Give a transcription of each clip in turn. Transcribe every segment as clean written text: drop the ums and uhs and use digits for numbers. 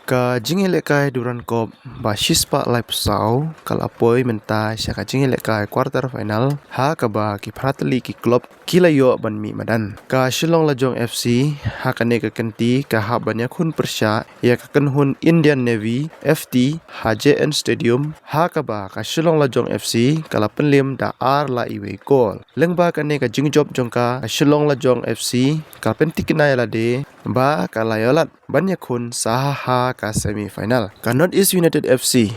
Ka jingelekai duran kop ba shispa lai pusau kalapoi menta syaka jingelekai quarter final ha ka ba ki pratli ki klub kilayo ban mi madan ka Shillong Lajong FC ha ka ne ka kanti ka ha banya khun persya ya ka kan hun Indian Navy FT ha JN Stadium ha ka ba ka Shillong Lajong FC kala penlim da ar la iwe gol lengba ka ne ka jingjob jongka ka Shillong Lajong FC ka pentikina la de ba ka layolat banya khun saha ka semi final ka North East United FC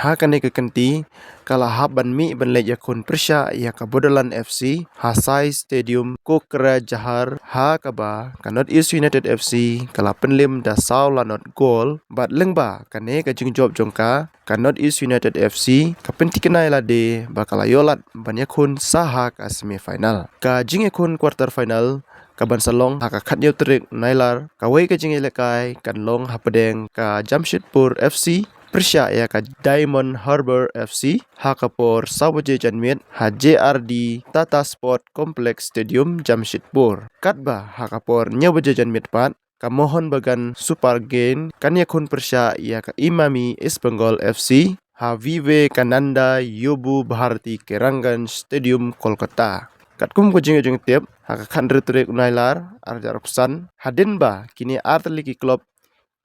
ha ka ne ka kanti kala ha ban mi ban le ya khun persya ya ka Bodolan FC ha Sai Stadium Kokra Jahar ha ka ba ka North East United FC kala penlim da saw la not goal bat lengba ka ne ka jingjob jongka ka North East United FC ka pentikina la de ba kala yolat banya khun saha ka semi final ka jinge khun quarter final kaban salong haka khatyo trik nailar kawai ka jinge lekai kan long hapadeng ka Jamshedpur FC persya ya ka Diamond Harbour FC haka por sawaje janmit ha JRD Tata Sport Complex Stadium Jamshedpur katba haka por nyawaje janmit pat ka Mohon Bagan Super Gain kan yakun persya ya ka Imami East Bengal FC ha Vivekananda Yobu Bharati Kerangan Stadium Kolkata katkum ko jinge tiap haka khandre trek nailar arjar pesan hadin ba kini artli ki klub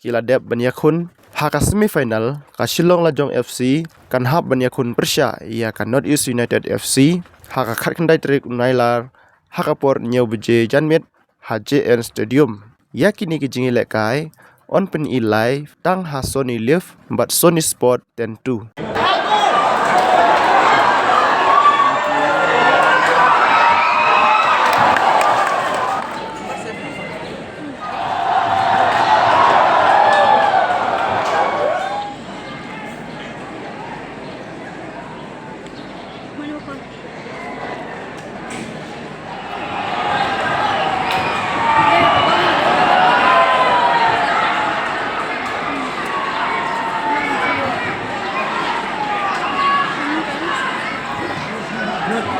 kila dep banyakhun haka semi final ka Shillong Lajong FC kan hab banyakhun persya ya kan North East United FC haka khandai trek nailar haka por nyau beje janmit HJN Stadium yakini ki jinge lekai on pen live tang ha Sony Live but Sony Sport 10-2 Good.